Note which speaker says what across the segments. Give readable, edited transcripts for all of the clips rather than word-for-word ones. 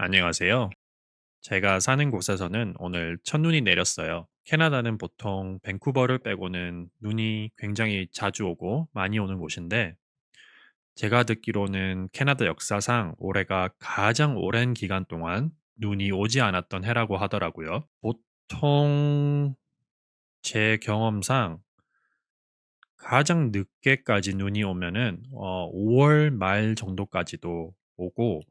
Speaker 1: 안녕하세요. 제가 사는 곳에서는 오늘 첫눈이 내렸어요. 캐나다는 보통 밴쿠버를 빼고는 눈이 굉장히 자주 오고 많이 오는 곳인데, 제가 듣기로는 캐나다 역사상 올해가 가장 오랜 기간 동안 눈이 오지 않았던 해라고 하더라고요. 보통 제 경험상 가장 늦게까지 눈이 오면은 5월 말 정도까지도 오고,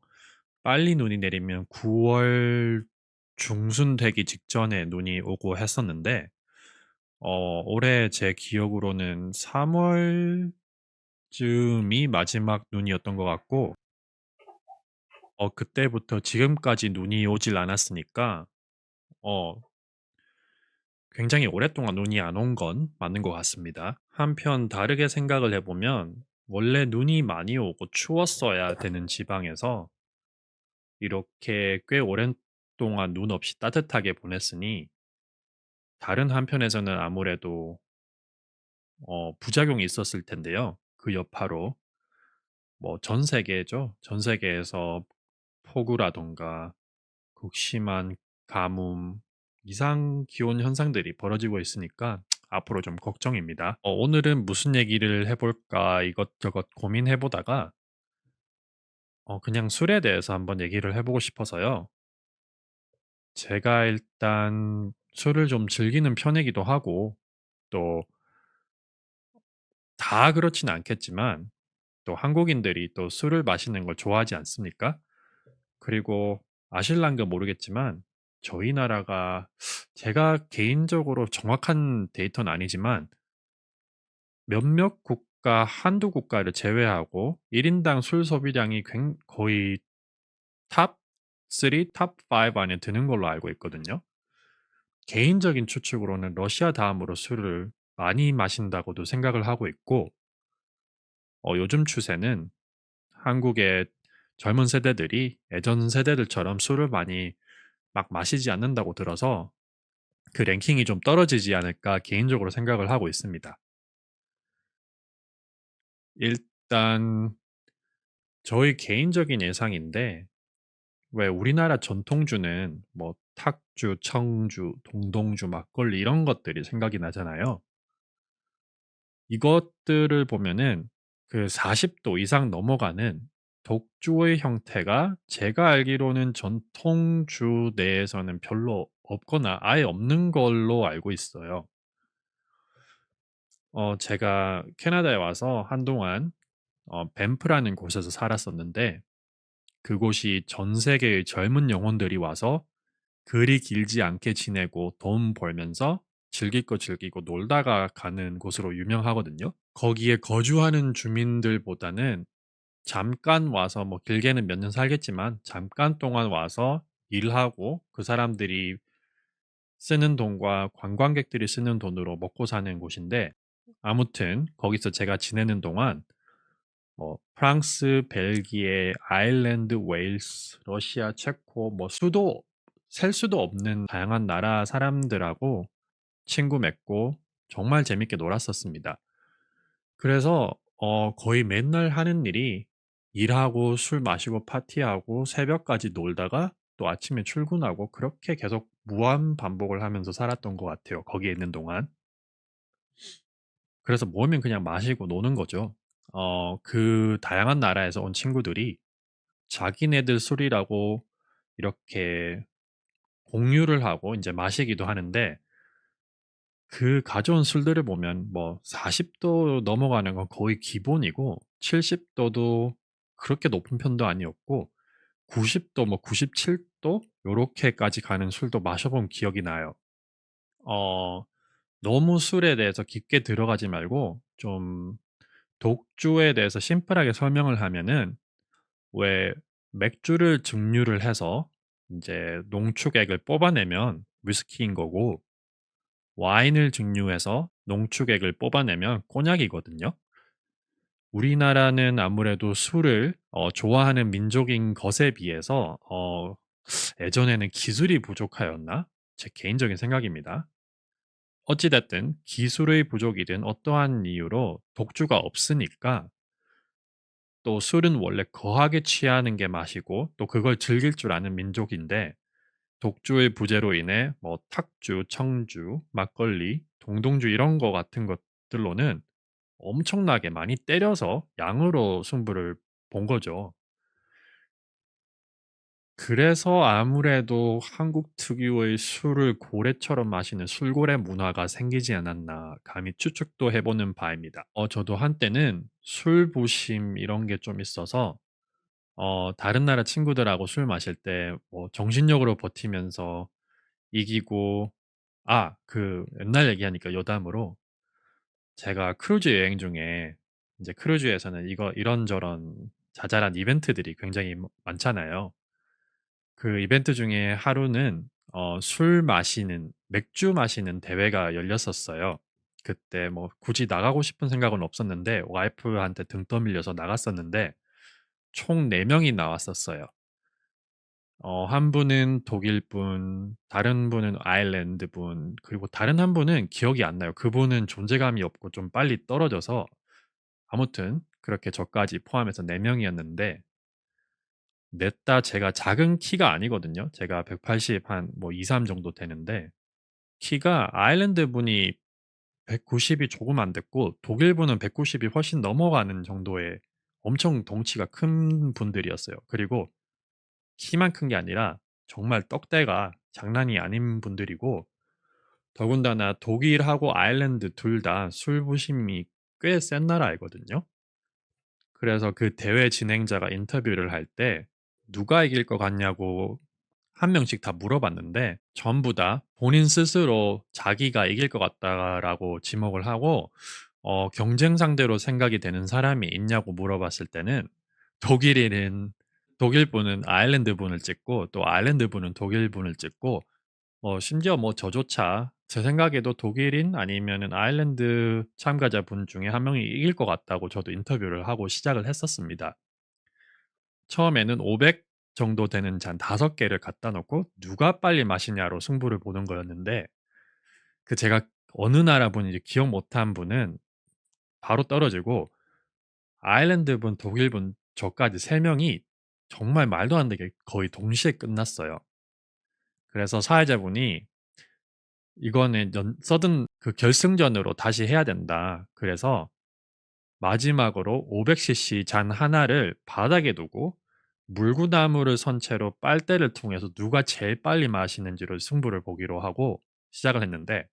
Speaker 1: 빨리 눈이 내리면 9월 중순 되기 직전에 눈이 오고 했었는데, 올해 제 기억으로는 3월쯤이 마지막 눈이었던 것 같고, 그때부터 지금까지 눈이 오질 않았으니까, 어, 굉장히 오랫동안 눈이 안 온 건 맞는 것 같습니다. 한편 다르게 생각을 해보면, 원래 눈이 많이 오고 추웠어야 되는 지방에서 이렇게 꽤 오랜 동안 눈 없이 따뜻하게 보냈으니, 다른 한편에서는 아무래도 부작용이 있었을 텐데요. 그 여파로 뭐 전 세계죠. 전 세계에서 폭우라던가 극심한 가뭄, 이상 기온 현상들이 벌어지고 있으니까 앞으로 좀 걱정입니다. 오늘은 무슨 얘기를 해볼까 이것저것 고민해보다가 그냥 술에 대해서 한번 얘기를 해보고 싶어서요. 제가 일단 술을 좀 즐기는 편이기도 하고, 또 다 그렇진 않겠지만, 또 한국인들이 또 술을 마시는 걸 좋아하지 않습니까? 그리고 아실란가 모르겠지만, 저희 나라가 제가 개인적으로 정확한 데이터는 아니지만, 몇몇 국가, 한두 국가를 제외하고 1인당 술 소비량이 거의 탑 3, 탑 5 안에 드는 걸로 알고 있거든요. 개인적인 추측으로는 러시아 다음으로 술을 많이 마신다고도 생각을 하고 있고, 요즘 추세는 한국의 젊은 세대들이 예전 세대들처럼 술을 많이 막 마시지 않는다고 들어서 그 랭킹이 좀 떨어지지 않을까 개인적으로 생각을 하고 있습니다. 일단 저희 개인적인 예상인데, 왜 우리나라 전통주는 뭐 탁주, 청주, 동동주, 막걸리 이런 것들이 생각이 나잖아요. 이것들을 보면은 그 40도 이상 넘어가는 독주의 형태가 제가 알기로는 전통주 내에서는 별로 없거나 아예 없는 걸로 알고 있어요. 제가 캐나다에 와서 한동안 밴프라는 곳에서 살았었는데, 그곳이 전 세계의 젊은 영혼들이 와서 그리 길지 않게 지내고 돈 벌면서 즐길 거 즐기고 놀다가 가는 곳으로 유명하거든요. 거기에 거주하는 주민들보다는 잠깐 와서 뭐 길게는 몇 년 살겠지만 잠깐 동안 와서 일하고 그 사람들이 쓰는 돈과 관광객들이 쓰는 돈으로 먹고 사는 곳인데, 아무튼 거기서 제가 지내는 동안 뭐 프랑스, 벨기에, 아일랜드, 웨일스, 러시아, 체코 뭐 수도 셀 수도 없는 다양한 나라 사람들하고 친구 맺고 정말 재밌게 놀았었습니다. 그래서 거의 맨날 하는 일이 일하고 술 마시고 파티하고 새벽까지 놀다가 또 아침에 출근하고 그렇게 계속 무한 반복을 하면서 살았던 것 같아요. 거기에 있는 동안. 그래서 모이면 그냥 마시고 노는 거죠. 그 다양한 나라에서 온 친구들이 자기네들 술이라고 이렇게 공유를 하고 이제 마시기도 하는데, 그 가져온 술들을 보면 뭐 40도 넘어가는 건 거의 기본이고 70도도 그렇게 높은 편도 아니었고 90도 뭐 97도 요렇게까지 가는 술도 마셔본 기억이 나요. 어, 너무 술에 대해서 깊게 들어가지 말고 좀 독주에 대해서 심플하게 설명을 하면은, 왜 맥주를 증류를 해서 이제 농축액을 뽑아내면 위스키인 거고, 와인을 증류해서 농축액을 뽑아내면 꼬냑이거든요. 우리나라는 아무래도 술을 좋아하는 민족인 것에 비해서 예전에는 기술이 부족하였나? 제 개인적인 생각입니다. 어찌됐든 기술의 부족이든 어떠한 이유로 독주가 없으니까 또 술은 원래 거하게 취하는 게 맛이고 또 그걸 즐길 줄 아는 민족인데 독주의 부재로 인해 뭐 탁주, 청주, 막걸리, 동동주 이런 거 같은 것들로는 엄청나게 많이 때려서 양으로 승부를 본 거죠. 그래서 아무래도 한국 특유의 술을 고래처럼 마시는 술고래 문화가 생기지 않았나 감히 추측도 해 보는 바입니다. 저도 한때는 술부심 이런 게 좀 있어서 다른 나라 친구들하고 술 마실 때 뭐 정신력으로 버티면서 이기고 그 옛날 얘기하니까 여담으로 제가 크루즈 여행 중에 인제 크루즈에서는 이런저런 자잘한 이벤트들이 굉장히 많잖아요. 그 이벤트 중에 하루는 술 마시는 맥주 마시는 대회가 열렸었어요. 그때 뭐 굳이 나가고 싶은 생각은 없었는데 와이프한테 등 떠밀려서 나갔었는데 총 4 명이 나왔었어요. 한 분은 독일 분, 다른 분은 아일랜드 분, 그리고 다른 한 분은 기억이 안 나요. 그분은 존재감이 없고 좀 빨리 떨어져서 아무튼 그렇게 저까지 포함해서 4 명이었는데 넷 다 제가 작은 키가 아니거든요. 제가 180 한 뭐 2-3 정도 되는데 키가 아일랜드 분이 190이 조금 안 됐고 독일 분은 190이 훨씬 넘어가는 정도의 엄청 덩치가 큰 분들이었어요. 그리고 키만 큰 게 아니라 정말 떡대가 장난이 아닌 분들이고 더군다나 독일하고 아일랜드 둘 다 술부심이 꽤 센 나라이거든요. 그래서 그 대회 진행자가 인터뷰를 할 때 누가 이길 것 같냐고 한 명씩 다 물어봤는데 전부 다 본인 스스로 자기가 이길 것 같다라고 지목을 하고 경쟁 상대로 생각이 되는 사람이 있냐고 물어봤을 때는 독일인은 독일 분은 아일랜드 분을 찍고 또 아일랜드 분은 독일 분을 찍고 심지어 뭐 저조차 제 생각에도 독일인 아니면은 아일랜드 참가자분 중에 한 명이 이길 것 같다고 저도 인터뷰를 하고 시작을 했었습니다. 처음에는 500 정도 되는 잔 5 개를 갖다 놓고 누가 빨리 마시냐로 승부를 보는 거였는데 제가 어느 나라 분인지 기억 못한 분은 바로 떨어지고 아일랜드 분, 독일 분 저까지 3 명이 정말 말도 안 되게 거의 동시에 끝났어요. 그래서 사회자분이 "이거는 서든 그 결승전으로 다시 해야 된다." 그래서 마지막으로 500cc 잔 하나를 바닥에 두고 물구나무를 선 채로 빨대를 통해서 누가 제일 빨리 마시는지로 승부를 보기로 하고 시작을 했는데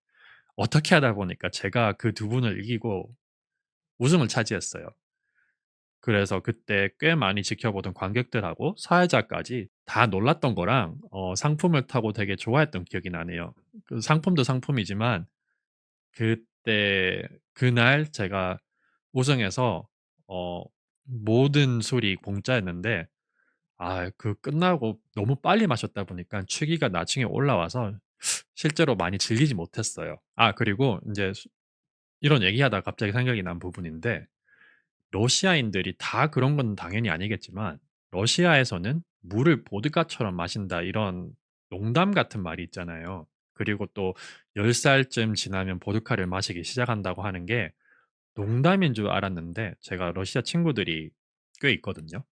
Speaker 1: 어떻게 하다 보니까 제가 그 두 분을 이기고 우승을 차지했어요. 그래서 그때 꽤 많이 지켜보던 관객들하고 사회자까지 다 놀랐던 거랑 상품을 타고 되게 좋아했던 기억이 나네요. 그 상품도 상품이지만 그때 그날 제가 우승해서 어 모든 술이 공짜였는데 끝나고 너무 빨리 마셨다 보니까 취기가 나중에 올라와서 실제로 많이 즐기지 못했어요. 그리고 인제 이런 얘기하다가 갑자기 생각이 난 부분인데 러시아인들이 다 그런 건 당연히 아니겠지만 러시아에서는 "물을 보드카처럼 마신다." 이런 농담 같은 말이 있잖아요. 그리고 또 10 살쯤 지나면 보드카를 마시기 시작한다고 하는 게 농담인 줄 알았는데 제가 러시아 친구들이 꽤 있거든요.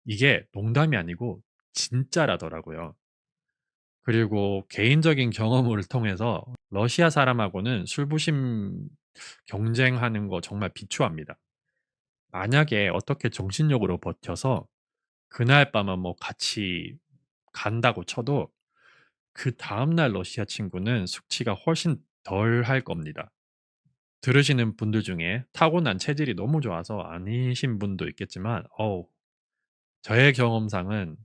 Speaker 1: 이게 농담이 아니고 진짜라더라고요. 그리고 개인적인 경험을 통해서 러시아 사람하고는 술부심 경쟁하는 거 정말 비추합니다. 만약에 어떻게 정신력으로 버텨서 그날 밤은 뭐 같이 간다고 쳐도 그다음 날 러시아 친구는 숙취가 훨씬 덜 할 겁니다. 들으시는 분들 중에 타고난 체질이 너무 좋아서 아니신 분도 있겠지만 저의 경험상은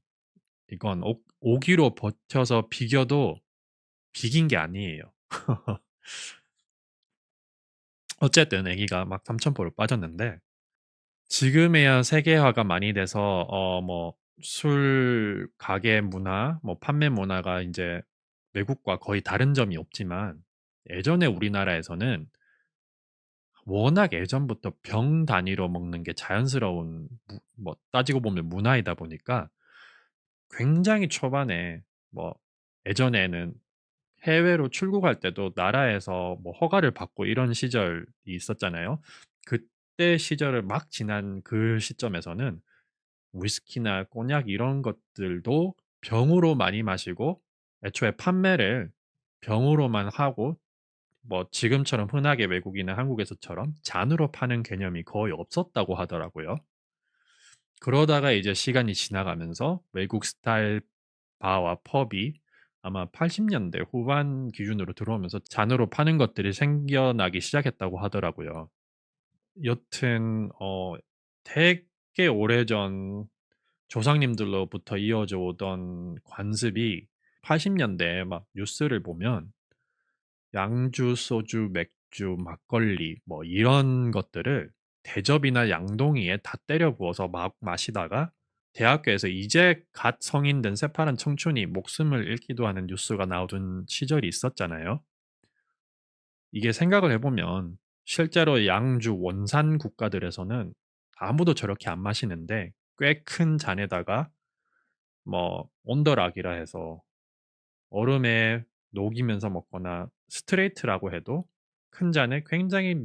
Speaker 1: 이건 오기로 버텨서 비겨도 비긴 게 아니에요. 어쨌든 아기가 막 삼천포로 빠졌는데 지금에야 세계화가 많이 돼서 뭐 술 가게 문화 뭐 판매 문화가 인제 외국과 거의 다른 점이 없지만 예전에 우리나라에서는 워낙 예전부터 병 단위로 먹는 게 자연스러운 뭐 따지고 보면 문화이다 보니까 굉장히 초반에 뭐 예전에는 해외로 출국할 때도 나라에서 뭐 허가를 받고 이런 시절이 있었잖아요. 그때 시절을 막 지난 그 시점에서는 위스키나 꼬냑 이런 것들도 병으로 많이 마시고 애초에 판매를 병으로만 하고 뭐 지금처럼 흔하게 외국이나 한국에서처럼 잔으로 파는 개념이 거의 없었다고 하더라고요. 그러다가 이제 시간이 지나가면서 외국 스타일 바와 펍이 아마 80 년대 후반 기준으로 들어오면서 잔으로 파는 것들이 생겨나기 시작했다고 하더라고요. 여튼 되게 오래전 조상님들로부터 이어져 오던 관습이 80 년대에 막 뉴스를 보면 양주, 소주, 맥주, 막걸리 뭐 이런 것들을 대접이나 양동이에 다 때려 부어서 막 마시다가 대학교에서 이제 갓 성인 된 새파란 청춘이 목숨을 잃기도 하는 뉴스가 나오던 시절이 있었잖아요. 이게 생각을 해 보면 실제로 양주 원산 국가들에서는 아무도 저렇게 안 마시는데 꽤 큰 잔에다가 뭐 온더락이라 해서 얼음에 녹이면서 먹거나 스트레이트라고 해도 큰 잔에 굉장히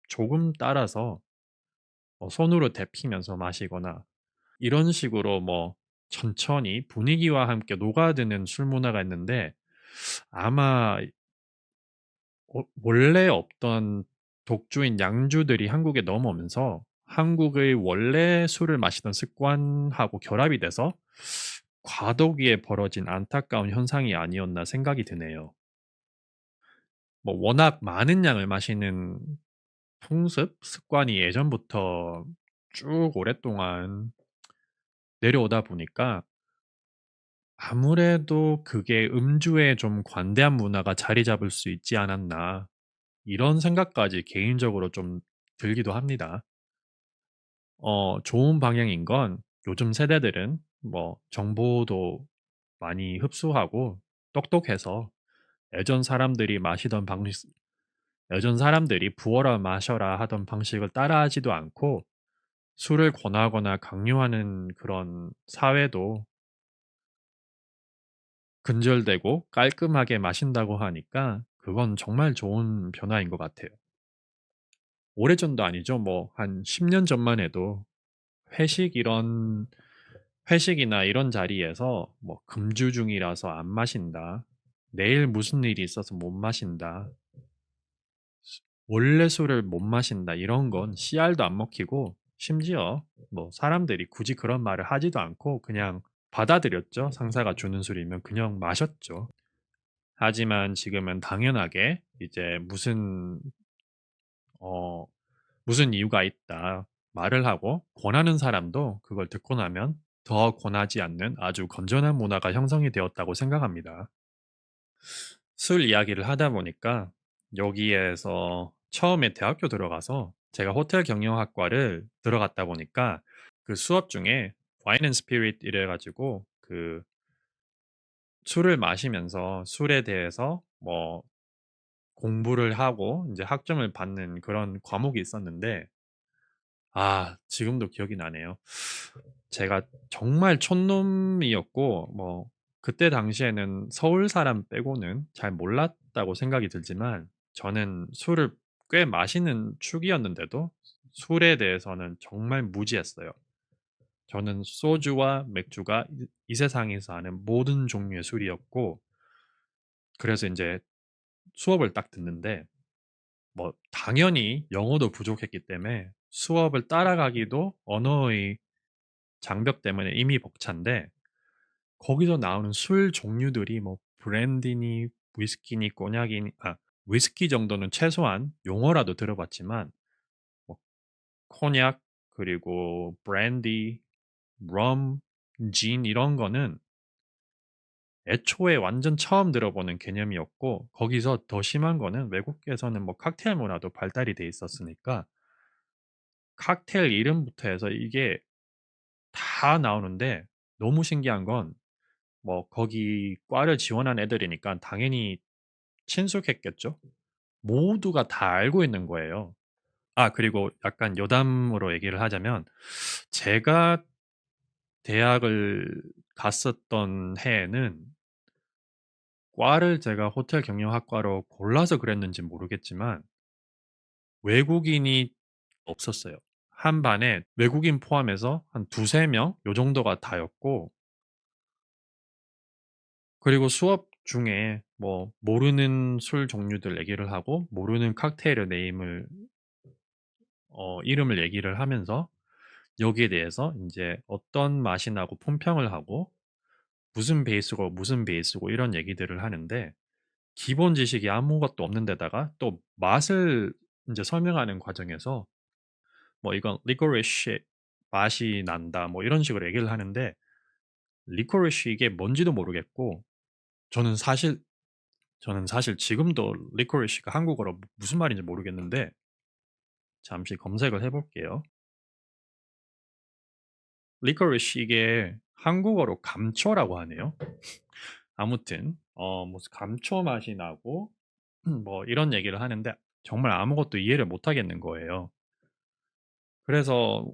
Speaker 1: 조금 따라서 손으로 데피면서 마시거나 이런 식으로 뭐 천천히 분위기와 함께 녹아드는 술 문화가 있는데 아마 원래 없던 독주인 양주들이 한국에 넘어오면서 한국의 원래 술을 마시던 습관하고 결합이 돼서 과도기에 벌어진 안타까운 현상이 아니었나 생각이 드네요. 뭐 워낙 많은 양을 마시는 풍습, 습관이 예전부터 쭉 오랫동안 내려오다 보니까 아무래도 그게 '음주에 좀 관대한 문화가 자리 잡을 수 있지 않았나.' 이런 생각까지 개인적으로 좀 들기도 합니다. 좋은 방향인 건 요즘 세대들은 뭐 정보도 많이 흡수하고 똑똑해서 예전 사람들이 마시던 방식 예전 사람들이 "부어라 마셔라." 하던 방식을 따라하지도 않고 술을 권하거나 강요하는 그런 사회도 근절되고 깔끔하게 마신다고 하니까 그건 정말 좋은 변화인 것 같아요. 오래전도 아니죠. 뭐 한 10년 전만 해도 회식 이런 회식이나 이런 자리에서 뭐 "금주 중이라서 안 마신다. 내일 무슨 일이 있어서 못 마신다. 원래 술을 못 마신다." 이런 건 씨알도 안 먹히고 심지어 뭐 사람들이 굳이 그런 말을 하지도 않고 그냥 받아들였죠. 상사가 주는 술이면 그냥 마셨죠. 하지만 지금은 당연하게 이제 어 무슨 이유가 있다 말을 하고 권하는 사람도 그걸 듣고 나면 더 권하지 않는 아주 건전한 문화가 형성이 되었다고 생각합니다. 술 이야기를 하다 보니까 여기에서 처음에 대학교 들어가서 제가 호텔 경영학과를 들어갔다 보니까 그 수업 중에 와인 앤 스피릿 이래 가지고 그 술을 마시면서 술에 대해서 뭐 공부를 하고 이제 학점을 받는 그런 과목이 있었는데 지금도 기억이 나네요. 제가 정말 촌놈이었고 뭐 그때 당시에는 서울 사람 빼고는 잘 몰랐다고 생각이 들지만 저는 술을 꽤 마시는 축이었는데도 술에 대해서는 정말 무지했어요. 저는 소주와 맥주가 이 세상에서 아는 모든 종류의 술이었고 그래서 인제 수업을 딱 듣는데 뭐 당연히 영어도 부족했기 때문에 수업을 따라가기도 언어의 장벽 때문에 이미 벅찬데 거기서 나오는 술 종류들이 뭐 브랜디니 위스키니 꼬냑이니 위스키 정도는 최소한 용어라도 들어봤지만 뭐 코냑 그리고 브랜디, 럼, 진 이런 거는 애초에 완전 처음 들어보는 개념이었고 거기서 더 심한 거는 외국에서는 뭐 칵테일 문화도 발달이 돼 있었으니까 칵테일 이름부터 해서 이게 다 나오는데 너무 신기한 건 뭐 거기 과를 지원한 애들이니까 당연히 친숙했겠죠. 모두가 다 알고 있는 거예요. 그리고 약간 여담으로 얘기를 하자면 제가 대학을 갔었던 해에는 과를 제가 호텔 경영학과로 골라서 그랬는지 모르겠지만 외국인이 없었어요. 한 반에 외국인 포함해서 한 두세 명 요 정도가 다였고, 그리고 수업 중에 뭐 모르는 술 종류들 얘기를 하고 모르는 칵테일의 네임을 이름을 얘기를 하면서 여기에 대해서 이제 어떤 맛이 나고 품평을 하고 무슨 베이스고 무슨 베이스고 이런 얘기들을 하는데, 기본 지식이 아무것도 없는 데다가 또 맛을 이제 설명하는 과정에서 뭐 "이건 리코리시 맛이 난다." 뭐 이런 식으로 얘기를 하는데, 리코리시 이게 뭔지도 모르겠고, 저는 사실 저는 사실 지금도 리코리시가 한국어로 무슨 말인지 모르겠는데 잠시 검색을 해 볼게요. 리코리시 이게 한국어로 감초라고 하네요. 아무튼 무슨 감초 맛이 나고 뭐 이런 얘기를 하는데 정말 아무것도 이해를 못 하겠는 거예요. 그래서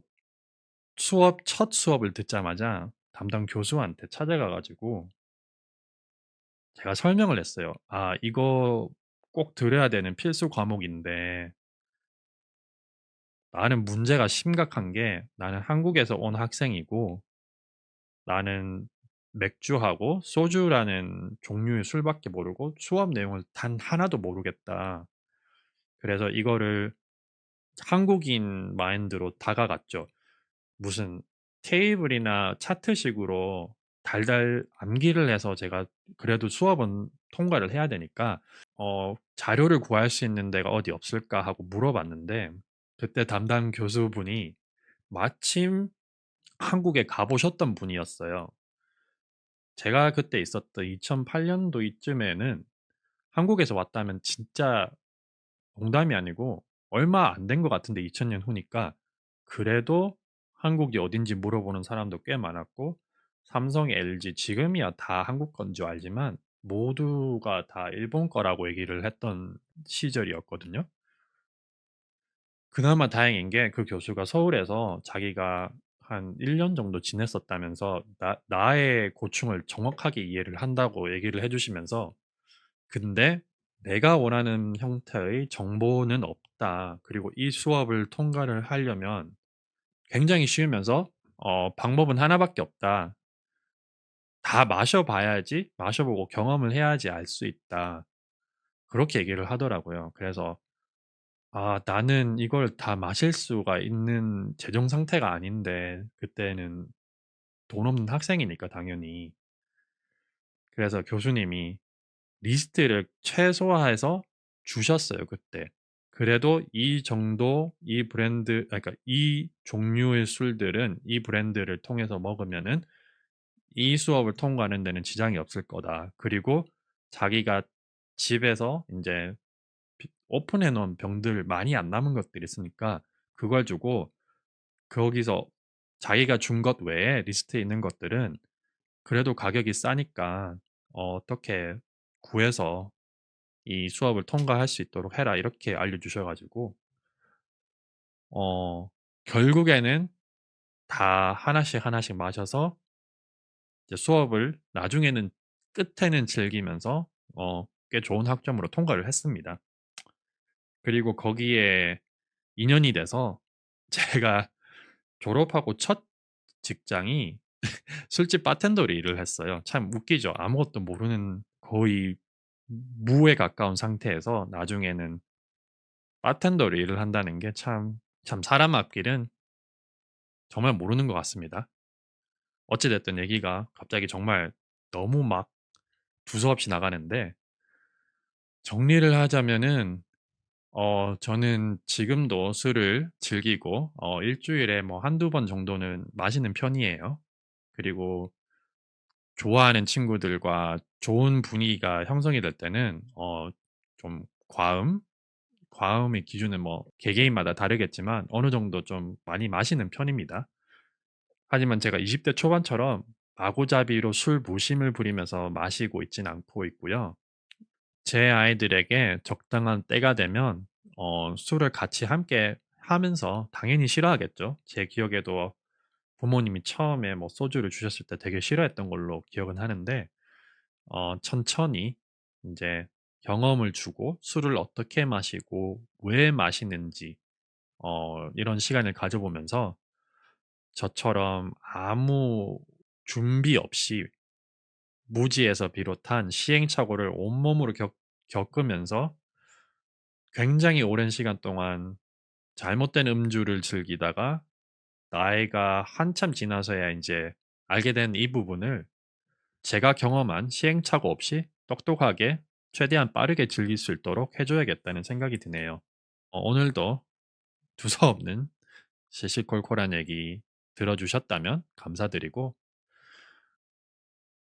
Speaker 1: 첫 수업을 듣자마자 담당 교수한테 찾아가 가지고 제가 설명을 했어요. "아 이거 꼭 들어야 되는 필수 과목인데 나는 문제가 심각한 게, 나는 한국에서 온 학생이고 나는 맥주하고 소주라는 종류의 술밖에 모르고 수업 내용을 단 하나도 모르겠다." 그래서 이거를 한국인 마인드로 다가갔죠. 무슨 테이블이나 차트식으로 달달 암기를 해서 제가 그래도 수업은 통과를 해야 되니까 "자료를 구할 수 있는 데가 어디 없을까?" 하고 물어봤는데, 그때 담당 교수분이 마침 한국에 가 보셨던 분이었어요. 제가 그때 있었던 2008 년도 이쯤에는 한국에서 왔다면 진짜 농담이 아니고 얼마 안 된 것 같은데, 2000년 후니까. 그래도 한국이 어딘지 물어보는 사람도 꽤 많았고, 삼성, LG 지금이야 다 한국 건 줄 알지만 모두가 다 일본 거라고 얘기를 했던 시절이었거든요. 그나마 다행인 게 그 교수가 서울에서 자기가 한 1년 정도 지냈었다면서 나의 고충을 정확하게 이해를 한다고 얘기를 해 주시면서 "근데 내가 원하는 형태의 정보는 없다. 그리고 이 수업을 통과를 하려면 굉장히 쉬우면서 방법은 하나밖에 없다. 다 마셔 봐야지, 마셔 보고 경험을 해야지 알 수 있다." 그렇게 얘기를 하더라고요. 그래서 나는 이걸 다 마실 수가 있는 재정 상태가 아닌데, 그때는 돈 없는 학생이니까 당연히. 그래서 교수님이 리스트를 최소화해서 주셨어요 그때. 그래도 이 정도 이 브랜드 그러니까 이 종류의 술들은 이 브랜드를 통해서 먹으면은 이 수업을 통과하는 데는 지장이 없을 거다. 그리고 자기가 집에서 인제 오픈해 놓은 병들 많이 안 남은 것들이 있으니까 그걸 주고, 거기서 자기가 준 것 외에 리스트에 있는 것들은 그래도 가격이 싸니까 어떻게 구해서 이 수업을 통과할 수 있도록 해라." 이렇게 알려주셔 가지고 어 결국에는 다 하나씩 하나씩 마셔서 이제 수업을 나중에는 끝에는 즐기면서 꽤 좋은 학점으로 통과를 했습니다. 그리고 거기에 인연이 돼서 제가 졸업하고 첫 직장이 술집 바텐더로 일을 했어요. 참 웃기죠. 아무것도 모르는 거의 무에 가까운 상태에서 나중에는 바텐더로 일을 한다는 게 참 사람 앞길은 정말 모르는 것 같습니다. 어찌 됐든 얘기가 갑자기 정말 너무 막 두서없이 나가는데, 정리를 하자면은 저는 지금도 술을 즐기고 주일에 뭐 한두 번 정도는 마시는 편이에요. 그리고 좋아하는 친구들과 좋은 분위기가 형성이 될 때는 좀 과음의 기준은 뭐 개개인마다 다르겠지만 어느 정도 좀 많이 마시는 편입니다. 하지만 제가 20대 초반처럼 마구잡이로 술 부심을 부리면서 마시고 있진 않고 있고요. 제 아이들에게 적당한 때가 되면 술을 같이 함께 하면서 당연히 싫어하겠죠. 제 기억에도 부모님이 처음에 뭐 소주를 주셨을 때 되게 싫어했던 걸로 기억은 하는데, 천천히 이제 경험을 주고 술을 어떻게 마시고 왜 마시는지 이런 시간을 가져보면서 저처럼 아무 준비 없이 무지에서 비롯한 시행착오를 온몸으로 겪으면서 굉장히 오랜 시간 동안 잘못된 음주를 즐기다가 나이가 한참 지나서야 이제 알게 된 이 부분을 제가 경험한 시행착오 없이 똑똑하게 최대한 빠르게 즐길 수 있도록 해 줘야겠다는 생각이 드네요. 오늘도 두서없는 시시콜콜한 얘기 들어 주셨다면 감사드리고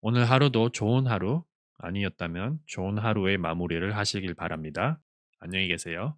Speaker 1: 오늘 하루도 좋은 하루 아니었다면 좋은 하루의 마무리를 하시길 바랍니다. 안녕히 계세요.